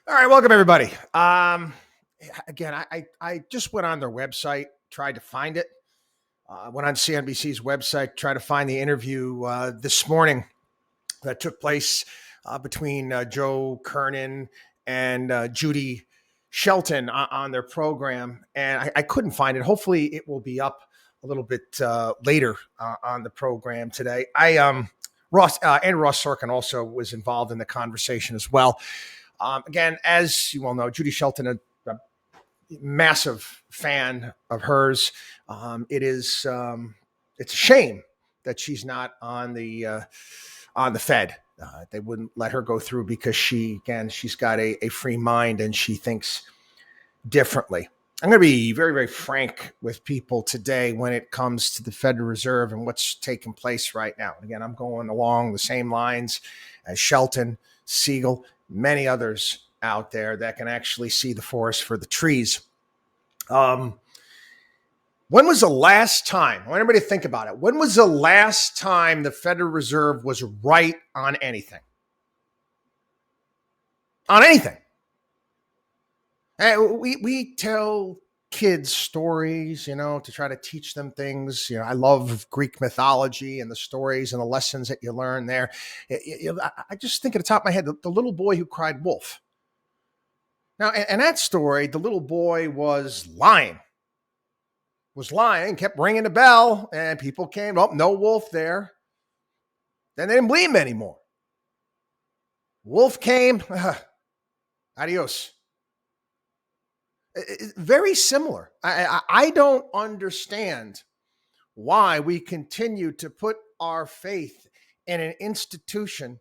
All right, welcome everybody. Again, I just went on their website, tried to find it. Went on CNBC's website, tried to find the interview this morning that took place between Joe Kernan and Judy Shelton on their program, and I couldn't find it. Hopefully, it will be up a little bit later on the program today. Ross Sorkin also was involved in the conversation as well. Again, as you all know, Judy Shelton, a massive fan of hers. It's a shame that she's not on the Fed. They wouldn't let her go through because she's got a free mind and she thinks differently. I'm going to be very, very frank with people today when it comes to the Federal Reserve and what's taking place right now. Again, I'm going along the same lines as Shelton, Siegel, many others out there that can actually see the forest for the trees. When was the last time, I want everybody to think about it, when was the last time the Federal Reserve was right on anything? On anything. We tell kids stories, to try to teach them things. I love Greek mythology and the stories and the lessons that you learn there. I just think at the top of my head, the little boy who cried wolf. Now, in that story, the little boy was lying, kept ringing the bell, and people came, oh, no wolf there. Then they didn't believe him anymore. Wolf came, adios. Very similar. I don't understand why we continue to put our faith in an institution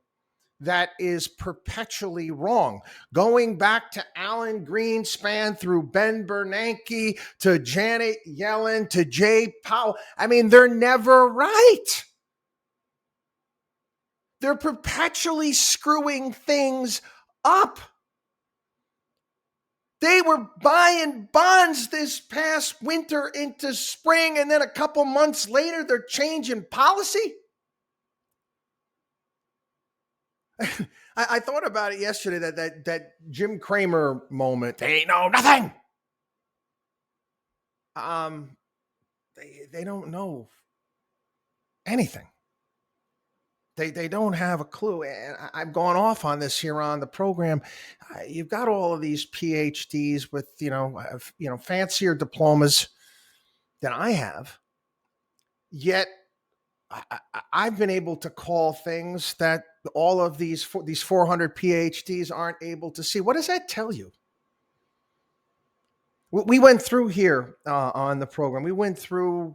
that is perpetually wrong. Going back to Alan Greenspan, through Ben Bernanke, to Janet Yellen, to Jay Powell. I mean, they're never right. They're perpetually screwing things up. They were buying bonds this past winter into spring, and then a couple months later, they're changing policy. I thought about it yesterday, that Jim Cramer moment. They know nothing. They don't know anything. They don't have a clue. And I've gone off on this here on the program. You've got all of these PhDs with, fancier diplomas than I have. Yet I've been able to call things that all of these 400 PhDs aren't able to see. What does that tell you? We went through here on the program. We went through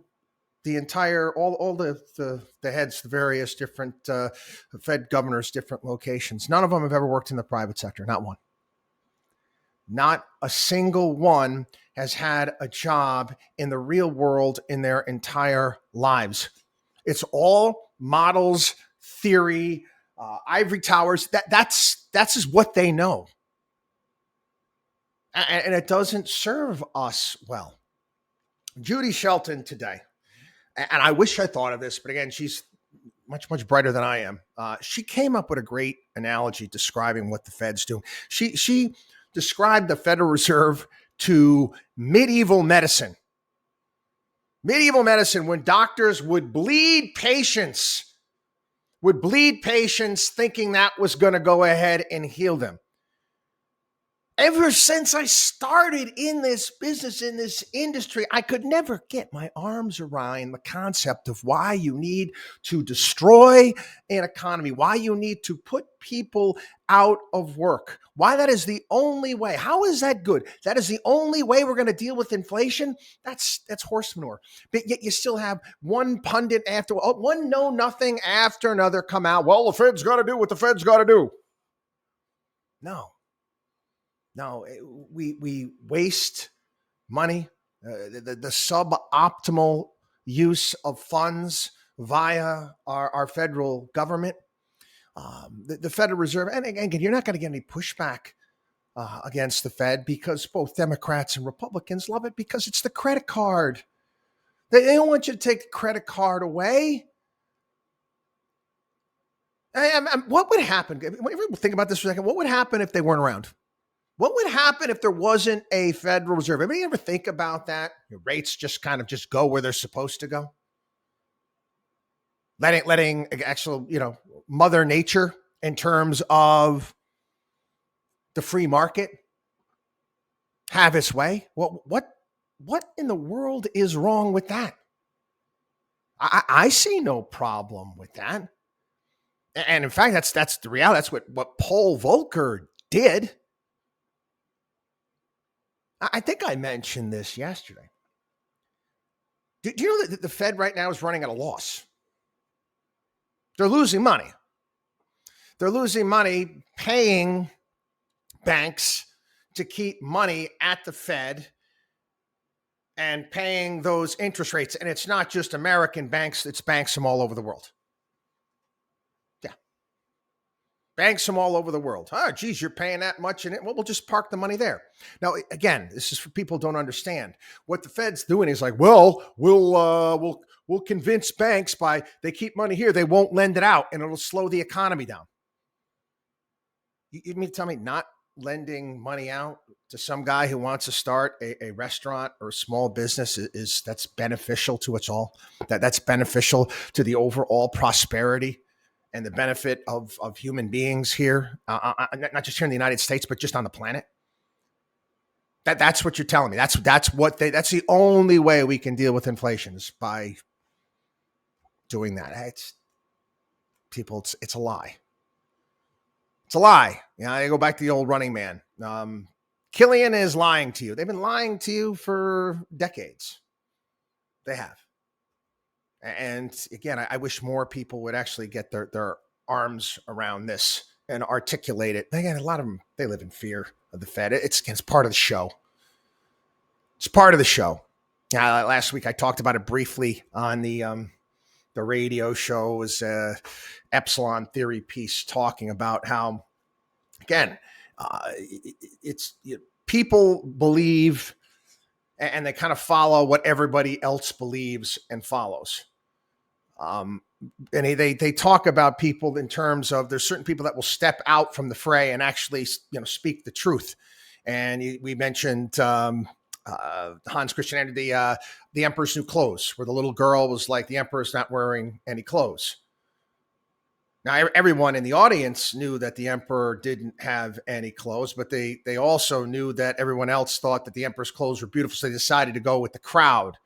the entire, all the heads, the various different Fed governors, different locations. None of them have ever worked in the private sector. Not one. Not a single one has had a job in the real world in their entire lives. It's all models, theory, ivory towers. That's just what they know. And it doesn't serve us well. Judy Shelton today, and I wish I thought of this, but again, she's much, much brighter than I am. She came up with a great analogy describing what the Fed's doing. She described the Federal Reserve to medieval medicine. Medieval medicine, when doctors would bleed patients thinking that was going to go ahead and heal them. Ever since I started in this business, in this industry, I could never get my arms around the concept of why you need to destroy an economy, why you need to put people out of work, why that is the only way. How is that good? That is the only way we're going to deal with inflation? That's horse manure. But yet you still have one pundit after, one know-nothing after another come out, well, the Fed's got to do what the Fed's got to do. No, we waste money, the suboptimal use of funds via our federal government, the Federal Reserve. And again, you're not going to get any pushback against the Fed because both Democrats and Republicans love it because it's the credit card. They don't want you to take the credit card away. What would happen? Think about this for a second. What would happen if they weren't around? What would happen if there wasn't a Federal Reserve? Anybody ever think about that? Your rates just kind of just go where they're supposed to go? Letting actual, Mother Nature in terms of the free market have its way. What in the world is wrong with that? I see no problem with that. And in fact, that's the reality. That's what Paul Volcker did. I think I mentioned this yesterday. Do you know that the Fed right now is running at a loss? They're losing money. They're losing money paying banks to keep money at the Fed and paying those interest rates. And it's not just American banks, it's banks from all over the world. Yeah. Banks from all over the world. Oh, geez, you're paying that much in it. Well, we'll just park the money there. Now, again, this is for people who don't understand. What the Fed's doing is like, well, we'll convince banks by they keep money here, they won't lend it out, and it'll slow the economy down. You mean to tell me not lending money out to some guy who wants to start a restaurant or a small business that's beneficial to us all? That's beneficial to the overall prosperity and the benefit of human beings here, not just here in the United States, but just on the planet. That's what you're telling me. That's the only way we can deal with inflation is by doing that. It's a lie. It's a lie. I go back to the old Running Man. Killian is lying to you. They've been lying to you for decades. They have. And again, I wish more people would actually get their arms around this and articulate it. Again, a lot of them, they live in fear of the Fed. It's part of the show. It's part of the show. Last week, I talked about it briefly on the radio show. It was a Epsilon Theory piece talking about how, again, people believe and they kind of follow what everybody else believes and follows. And they talk about people in terms of there's certain people that will step out from the fray and actually, speak the truth. And we mentioned Hans Christian Andersen, the Emperor's New Clothes, where the little girl was like, the Emperor's not wearing any clothes. Now, everyone in the audience knew that the Emperor didn't have any clothes, but they also knew that everyone else thought that the Emperor's clothes were beautiful, so they decided to go with the crowd.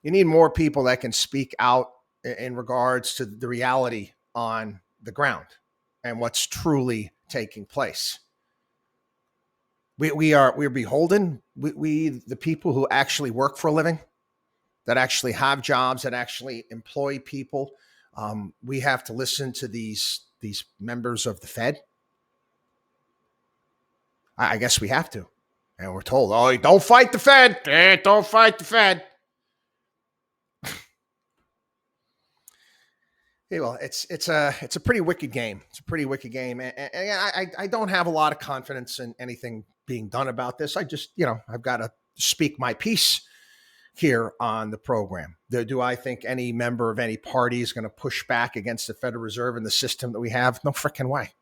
You need more people that can speak out in regards to the reality on the ground and what's truly taking place. We're beholden. We the people who actually work for a living, that actually have jobs, that actually employ people. We have to listen to these members of the Fed. I guess we have to. And we're told, oh, don't fight the Fed. Don't fight the Fed. Hey, well, it's a pretty wicked game. It's a pretty wicked game. And I don't have a lot of confidence in anything being done about this. I just, I've got to speak my piece here on the program. Do I think any member of any party is going to push back against the Federal Reserve and the system that we have? No frickin' way.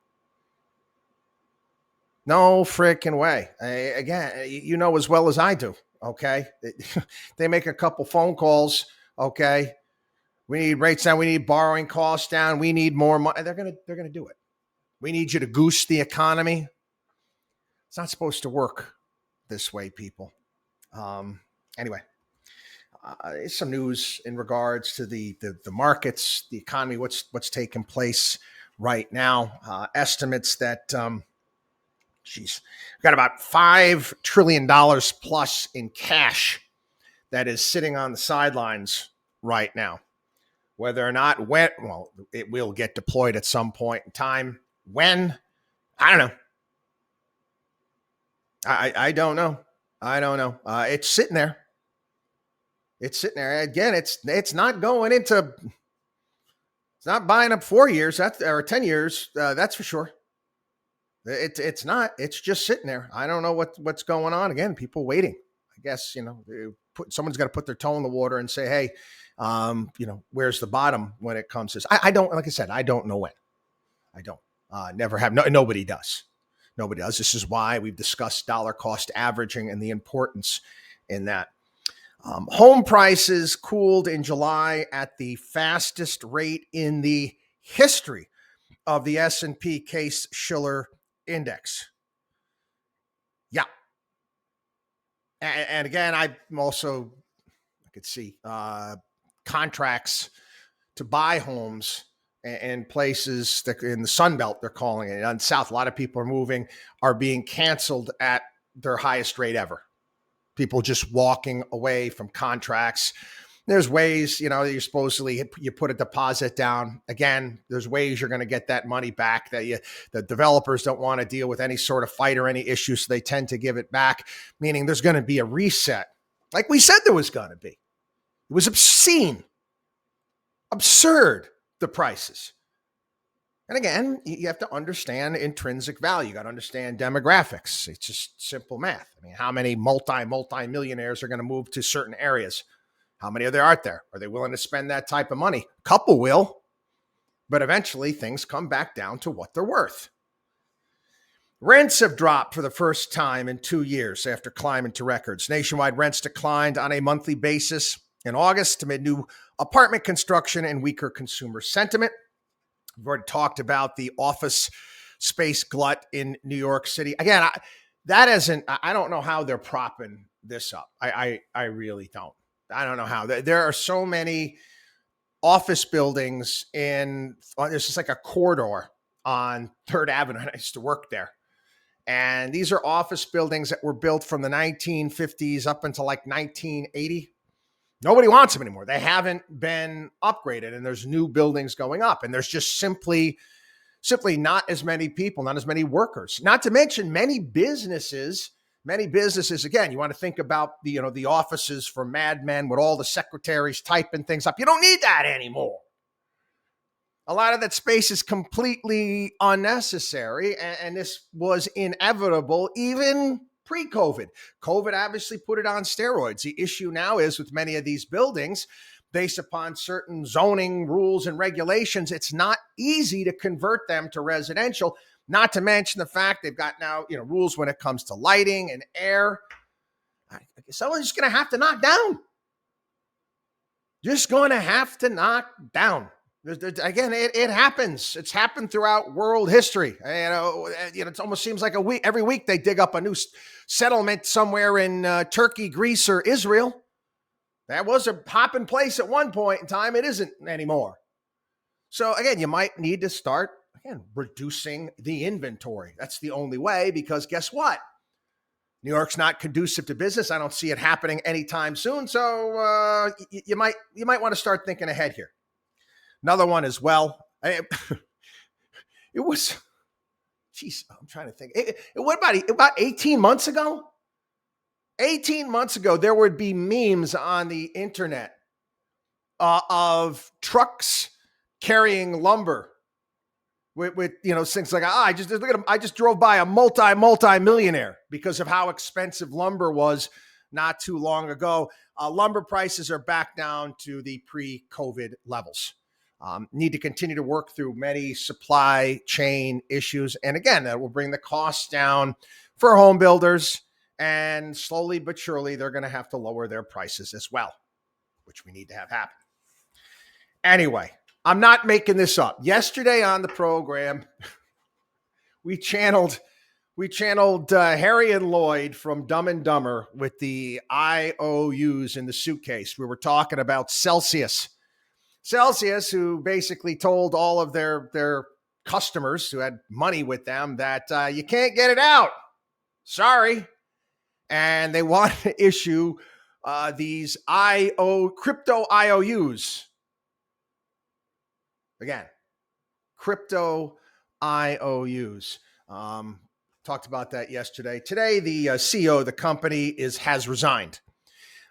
No frickin' way. Again, as well as I do, okay? They make a couple phone calls, okay? We need rates down. We need borrowing costs down. We need more money. They're gonna do it. We need you to goose the economy. It's not supposed to work this way, people. Anyway, some news in regards to the markets, the economy, what's taking place right now. Estimates that, we've got about $5 trillion plus in cash that is sitting on the sidelines right now. Whether or not it will get deployed at some point in time. When? I don't know. I don't know. I don't know. It's sitting there. It's sitting there. Again, it's not going into. It's not buying up 4 years. Or 10 years. That's for sure. It's not. It's just sitting there. I don't know what's going on. Again, people waiting. I guess someone's got to put their toe in the water and say, hey. Where's the bottom when it comes to this? I don't, like I said, I don't know when. I don't, never have. No, nobody does. Nobody does. This is why we've discussed dollar cost averaging and the importance in that. Home prices cooled in July at the fastest rate in the history of the S&P Case-Shiller Index. Yeah. And again, I could see contracts to buy homes in places that in the Sun Belt, they're calling it. On the South, a lot of people are being canceled at their highest rate ever. People just walking away from contracts. There's ways, you supposedly you put a deposit down. Again, there's ways you're going to get that money back. The developers don't want to deal with any sort of fight or any issue, so they tend to give it back, meaning there's going to be a reset, like we said there was going to be. It was obscene, absurd, the prices. And again, you have to understand intrinsic value. You got to understand demographics. It's just simple math. I mean, how many multi-millionaires are going to move to certain areas? How many are there out there? Are they willing to spend that type of money? A couple will, but eventually things come back down to what they're worth. Rents have dropped for the first time in 2 years after climbing to records. Nationwide rents declined on a monthly basis in August amid new apartment construction and weaker consumer sentiment. We've already talked about the office space glut in New York City. Again, I don't know how they're propping this up. I really don't. I don't know how. There are so many office buildings there's just like a corridor on 3rd Avenue. I used to work there. And these are office buildings that were built from the 1950s up until like 1980. Nobody wants them anymore. They haven't been upgraded, and there's new buildings going up, and there's just simply not as many people, not as many workers. Not to mention many businesses, again, you want to think about the offices for Mad Men with all the secretaries typing things up. You don't need that anymore. A lot of that space is completely unnecessary, and this was inevitable even pre-COVID. COVID obviously put it on steroids. The issue now is with many of these buildings, based upon certain zoning rules and regulations, it's not easy to convert them to residential, not to mention the fact they've got now, rules when it comes to lighting and air. Someone's just going to have to knock down. Just going to have to knock down. Again, it happens. It's happened throughout world history. It almost seems like every week they dig up a new settlement somewhere in Turkey, Greece, or Israel. That was a hopping place at one point in time. It isn't anymore. So again, you might need to start reducing the inventory. That's the only way, because guess what? New York's not conducive to business. I don't see it happening anytime soon. So you might want to start thinking ahead here. Another one as well. It was, I'm trying to think. What about 18 months ago? 18 months ago, there would be memes on the internet of trucks carrying lumber with things like, I just drove by a multi-millionaire because of how expensive lumber was not too long ago. Lumber prices are back down to the pre-COVID levels. Need to continue to work through many supply chain issues. And again, that will bring the costs down for home builders. And slowly but surely, they're going to have to lower their prices as well, which we need to have happen. Anyway, I'm not making this up. Yesterday on the program, we channeled Harry and Lloyd from Dumb and Dumber with the IOUs in the suitcase. We were talking about Celsius, who basically told all of their customers who had money with them that you can't get it out. Sorry. And they want to issue these crypto IOUs. Again, crypto IOUs. Talked about that yesterday. Today, the CEO of the company has resigned.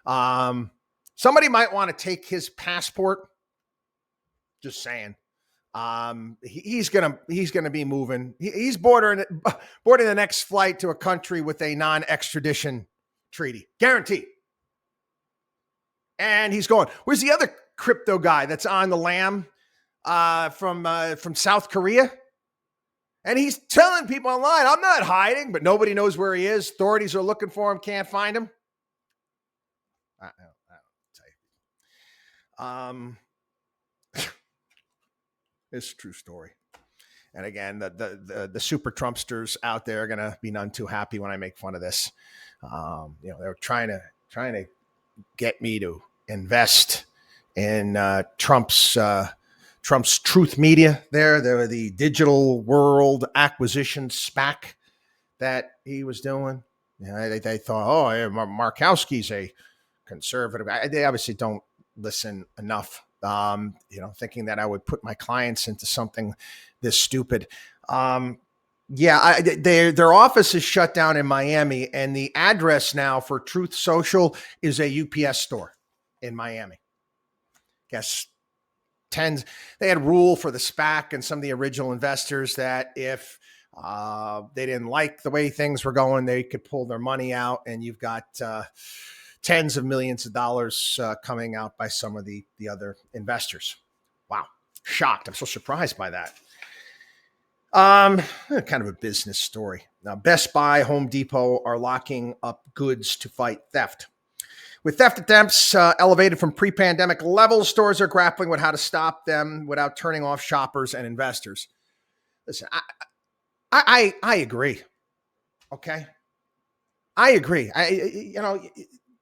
Somebody might want to take his passport. Just saying. He's gonna be moving. He's boarding the next flight to a country with a non-extradition treaty, guaranteed. And he's going. Where's the other crypto guy that's on the lam from South Korea? And he's telling people online, I'm not hiding, but nobody knows where he is. Authorities are looking for him, can't find him. I don't tell you. It's a true story. And again, the super Trumpsters out there are going to be none too happy when I make fun of this. They're trying to get me to invest in Trump's Truth Media. They're the digital world acquisition SPAC that he was doing. They thought, Markowski's a conservative. They obviously don't listen enough. Thinking that I would put my clients into something this stupid. Their office is shut down in Miami, and the address now for Truth Social is a UPS store in Miami. Guess they had rule for the SPAC and some of the original investors that if they didn't like the way things were going, they could pull their money out, and you've got tens of millions of dollars coming out by some of the other investors. Wow. Shocked. I'm so surprised by that. Kind of a business story. Now, Best Buy, Home Depot are locking up goods to fight theft. With theft attempts elevated from pre-pandemic levels, stores are grappling with how to stop them without turning off shoppers and investors. Listen, I agree. Okay. I agree.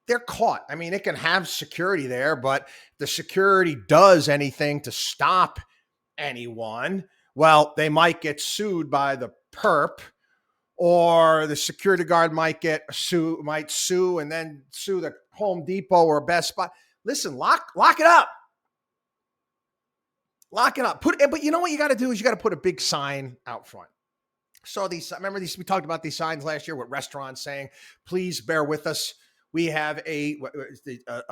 They're caught. I mean, it can have security there, but the security does anything to stop anyone, well, they might get sued by the perp, or the security guard might sue and then sue the Home Depot or Best Buy. Listen, lock it up. Lock it up. But you know what you got to do is you got to put a big sign out front. So remember these, we talked about these signs last year with restaurants saying, please bear with us. We have a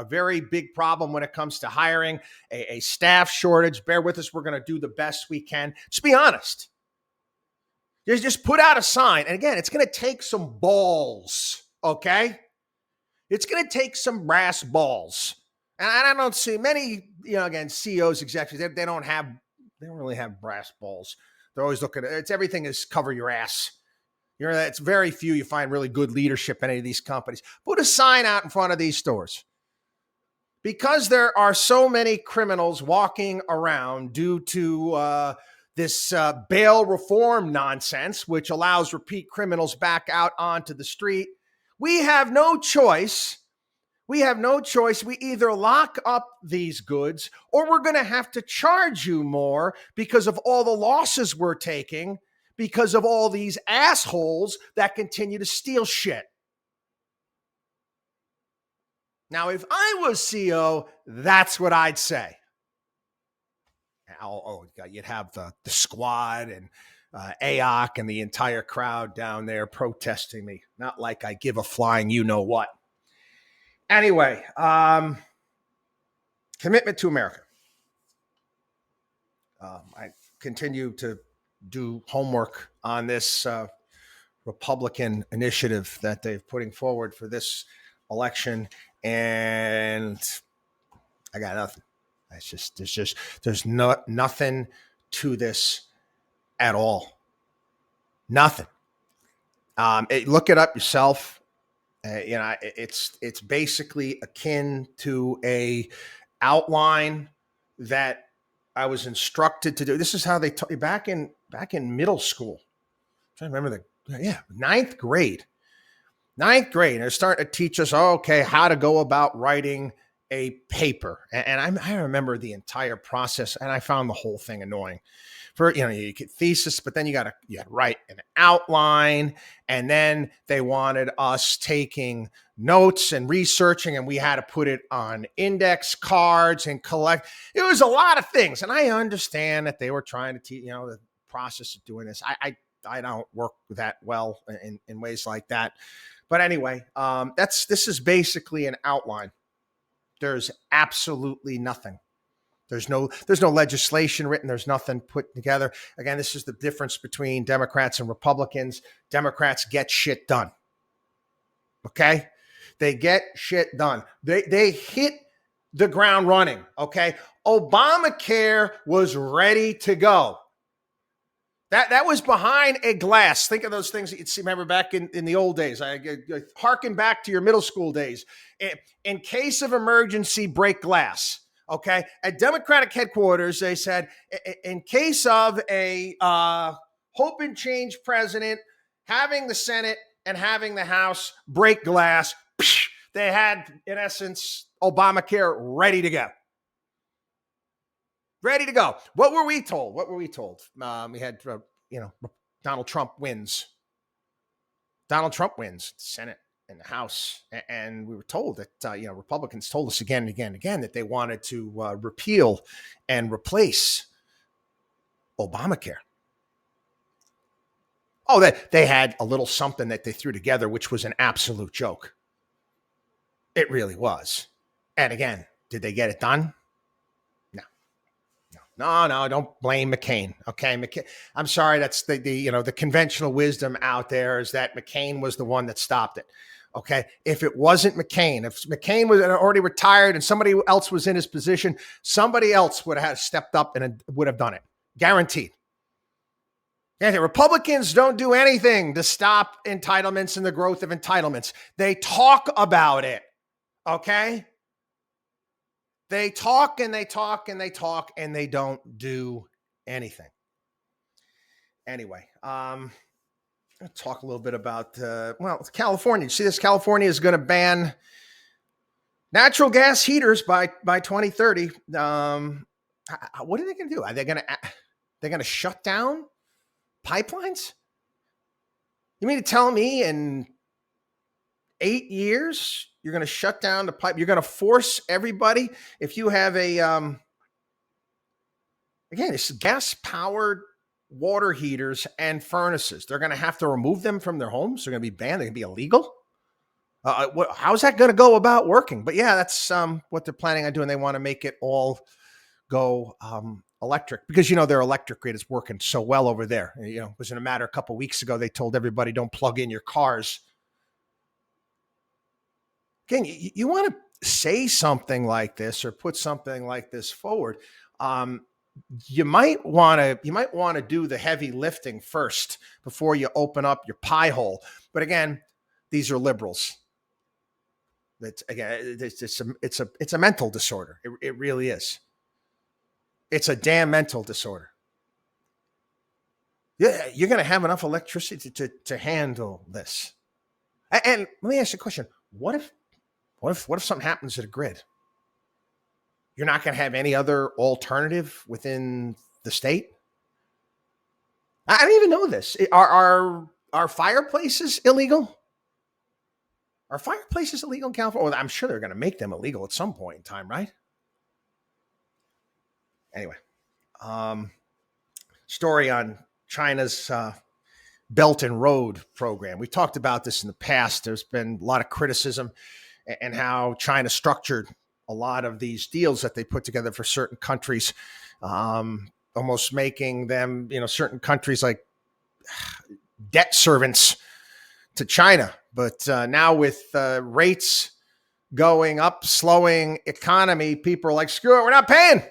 very big problem when it comes to hiring, a staff shortage. Bear with us. We're going to do the best we can. Just be honest. Just put out a sign. And again, it's going to take some balls, okay? It's going to take some brass balls. And I don't see many, CEOs, executives, they don't really have brass balls. They're always looking at everything is cover your ass. It's very few you find really good leadership in any of these companies. Put a sign out in front of these stores. Because there are so many criminals walking around due to this bail reform nonsense, which allows repeat criminals back out onto the street, we have no choice. We either lock up these goods or we're going to have to charge you more because of all the losses we're taking because of all these assholes that continue to steal shit. Now, if I was CEO, that's what I'd say. You'd have the squad and AOC and the entire crowd down there protesting me. Not like I give a flying you-know-what. Anyway, commitment to America. I continue to do homework on this Republican initiative that they're putting forward for this election, and I got nothing. There's nothing to this at all. Nothing. Look it up yourself. It's basically akin to a outline that I was instructed to do. This is how they taught you back in middle school. I'm trying to remember ninth grade. They're starting to teach us, how to go about writing a paper. And I remember the entire process, and I found the whole thing annoying. You get thesis, but then you got to write an outline, and then they wanted us taking notes and researching, and we had to put it on index cards and collect. It was a lot of things, and I understand that they were trying to teach, the process of doing this. I don't work that well in ways like that, but anyway, this is basically an outline. There's absolutely nothing. There's no legislation written. There's nothing put together. Again, this is the difference between Democrats and Republicans. Democrats get shit done. Okay? They get shit done. They hit the ground running. Okay? Obamacare was ready to go. That was behind a glass. Think of those things that you'd see. Remember back in the old days. I harken back to your middle school days. In case of emergency, break glass. Okay. At Democratic headquarters, they said, in case of a hope and change president having the Senate and having the House break glass, they had, in essence, Obamacare ready to go. Ready to go. What were we told? We had, Donald Trump wins. Donald Trump wins the Senate and the House. And we were told that, Republicans told us again and again and again that they wanted to repeal and replace Obamacare. Oh, they had a little something that they threw together, which was an absolute joke. It really was. And again, did they get it done? No, don't blame McCain. Okay, I'm sorry. That's the conventional wisdom out there is that McCain was the one that stopped it. Okay, if it wasn't McCain, if McCain was already retired and somebody else was in his position, somebody else would have stepped up and would have done it. Guaranteed. And the Republicans don't do anything to stop entitlements and the growth of entitlements. They talk about it. Okay. They talk and they talk and they talk and they don't do anything. Anyway, I'll talk a little bit about, California. You see this? California is going to ban natural gas heaters by 2030. What are they going to do? Are they going to shut down pipelines? You mean to tell me in 8 years, you're going to shut down the pipe? You're going to force everybody, if you have a, again, it's gas-powered water heaters and furnaces. They're going to have to remove them from their homes. They're going to be banned. They're going to be illegal. How's that going to go about working? But yeah, that's what they're planning on doing. They want to make it all go electric because, their electric grid is working so well over there. It was in a matter a couple of weeks ago, they told everybody don't plug in your cars. Again, you want to say something like this or put something like this forward. You might want to do the heavy lifting first before you open up your pie hole. But again, these are liberals. It's a mental disorder. It really is. It's a damn mental disorder. Yeah, you're going to have enough electricity to handle this. And let me ask you a question. What if something happens to the grid? You're not going to have any other alternative within the state? I didn't even know this. Are fireplaces illegal? Are fireplaces illegal in California? Well, I'm sure they're going to make them illegal at some point in time, right? Anyway, story on China's Belt and Road program. We talked about this in the past. There's been a lot of criticism and how China structured a lot of these deals that they put together for certain countries, almost making them, certain countries like debt servants to China. But now with rates going up, slowing economy, people are like, screw it, we're not paying.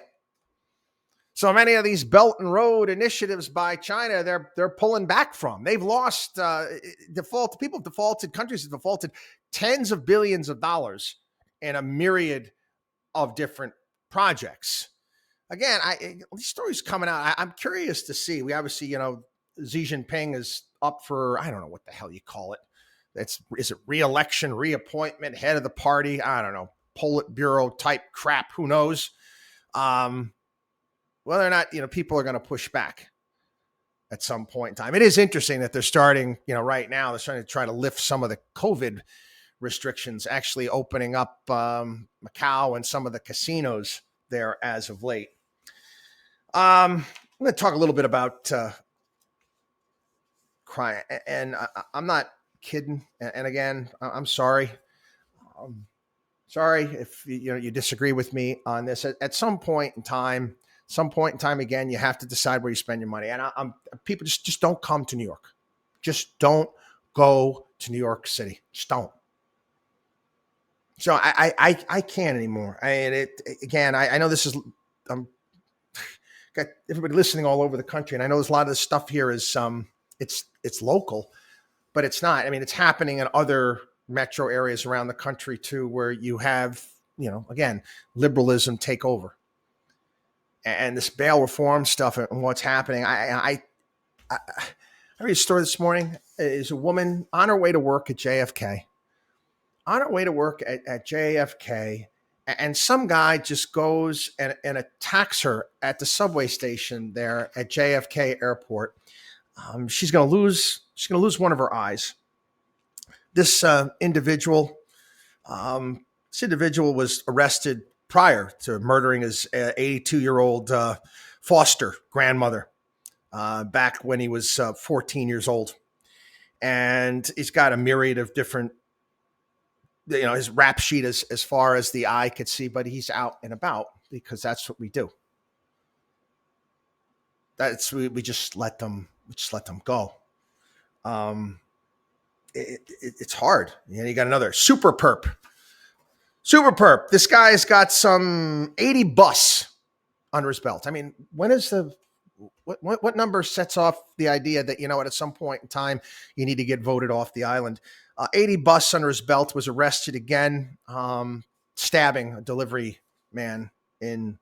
So many of these Belt and Road initiatives by China, they're pulling back from. They've lost people have defaulted, countries have defaulted tens of billions of dollars in a myriad of different projects. Again, these stories coming out, I'm curious to see. We obviously, Xi Jinping is up for, I don't know what the hell you call it. Is it re-election, reappointment, head of the party? I don't know, Politburo type crap. Who knows? Whether or not, people are going to push back at some point in time. It is interesting that they're starting, right now, they're starting to try to lift some of the COVID restrictions, actually opening up Macau and some of the casinos there as of late. I'm going to talk a little bit about crime, and I'm not kidding. And again, I'm sorry. Sorry if you disagree with me on this. At some point in time again, you have to decide where you spend your money. And people just don't come to New York. Just don't go to New York City. Just don't. So I can't anymore. I know this is, got everybody listening all over the country, and I know there's a lot of this stuff here is it's local, but it's not. I mean, it's happening in other metro areas around the country too, where you have, again, liberalism take over, and this bail reform stuff and what's happening. I read a story this morning. Is a woman on her way to work at JFK, at JFK, and some guy just goes and attacks her at the subway station there at JFK Airport. She's going to lose one of her eyes. This individual was arrested prior to murdering his 82-year-old foster grandmother back when he was 14 years old. And he's got a myriad of different, his rap sheet as far as the eye could see, but he's out and about because that's what we do. We just let them go. It's hard. You got another super perp. This guy's got some 80 bus under his belt. I mean, when is what number sets off the idea that, at some point in time, you need to get voted off the island? 80 bus under his belt, was arrested again, stabbing a delivery man in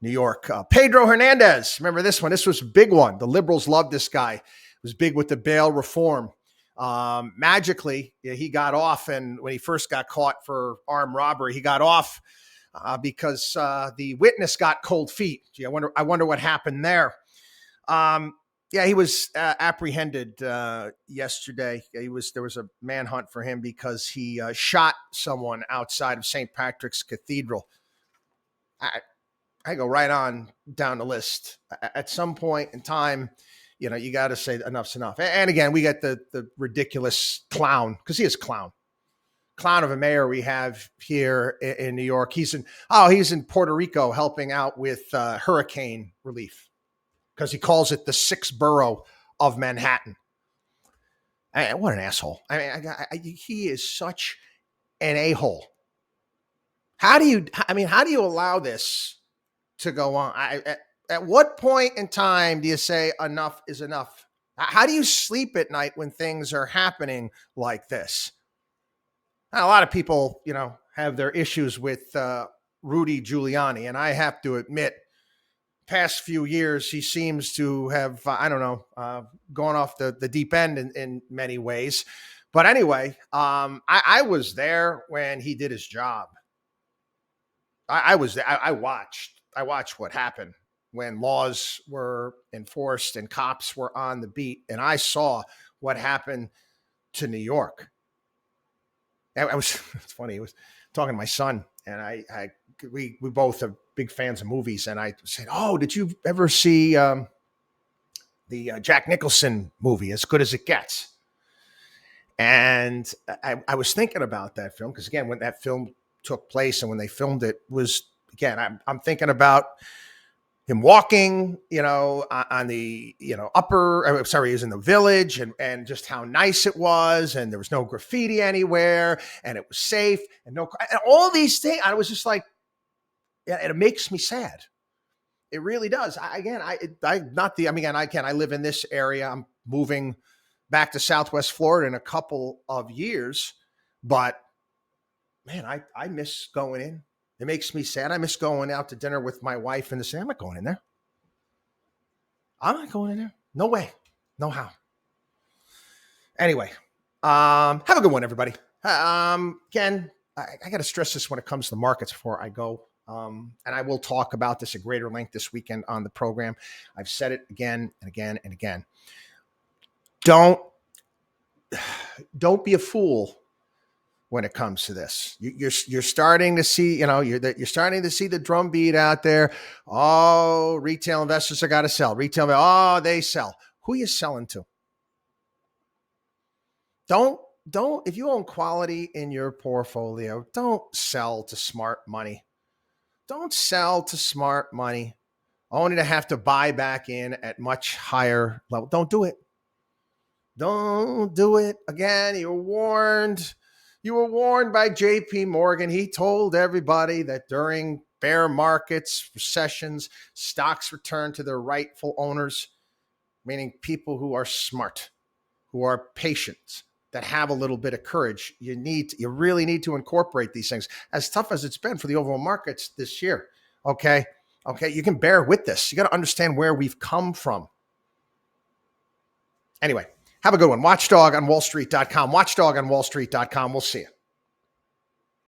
New York. Pedro Hernandez. Remember this one? This was a big one. The liberals loved this guy. It was big with the bail reform. Magically, he got off. And when he first got caught for armed robbery, he got off because the witness got cold feet. Gee, I wonder what happened there. He was apprehended yesterday. There was a manhunt for him because he shot someone outside of St. Patrick's Cathedral. I go right on down the list. At some point in time, you got to say enough's enough. And again, we got the ridiculous clown, because he is clown of a mayor we have here in New York. He's in Puerto Rico helping out with hurricane relief, because he calls it the sixth borough of Manhattan. What an asshole. He is such an a-hole. How do you allow this to go on? At what point in time do you say enough is enough? How do you sleep at night when things are happening like this? Now, a lot of people, have their issues with Rudy Giuliani, and I have to admit, past few years, he seems to have, gone off the deep end in many ways. But anyway, I was there when he did his job. I was there. I watched what happened when laws were enforced and cops were on the beat. And I saw what happened to New York. It's funny. I was talking to my son, and we both are big fans of movies. And I said, "Oh, did you ever see the Jack Nicholson movie, As Good as It Gets?" And I was thinking about that film, because again, when that film took place and when they filmed it was, again, I'm thinking about him walking, on the, he was in the Village, and just how nice it was. And there was no graffiti anywhere, and it was safe, and all these things. I was just like, it makes me sad. It really does. I live in this area. I'm moving back to Southwest Florida in a couple of years, but man, I miss going in. It makes me sad. I miss going out to dinner with my wife and the same. I'm not going in there. I'm not going in there. No way. No how. Anyway, have a good one, everybody. Again, I got to stress this when it comes to the markets before I go. And I will talk about this at greater length this weekend on the program. I've said it again and again and again. Don't be a fool when it comes to this. You're starting to see, you're starting to see the drumbeat out there. Oh, retail investors are got to sell. They sell. Who are you selling to? Don't, if you own quality in your portfolio, don't sell to smart money. Don't sell to smart money only to have to buy back in at much higher level. Don't do it. Don't do it. Again, you were warned. You were warned by JP Morgan. He told everybody that during bear markets, recessions, stocks return to their rightful owners, meaning people who are smart, who are patient, that have a little bit of courage. You really need to incorporate these things. As tough as it's been for the overall markets this year, okay, you can bear with this. You got to understand where we've come from. Anyway, have a good one. Watchdog on WallStreet.com. Watchdog on WallStreet.com. We'll see you.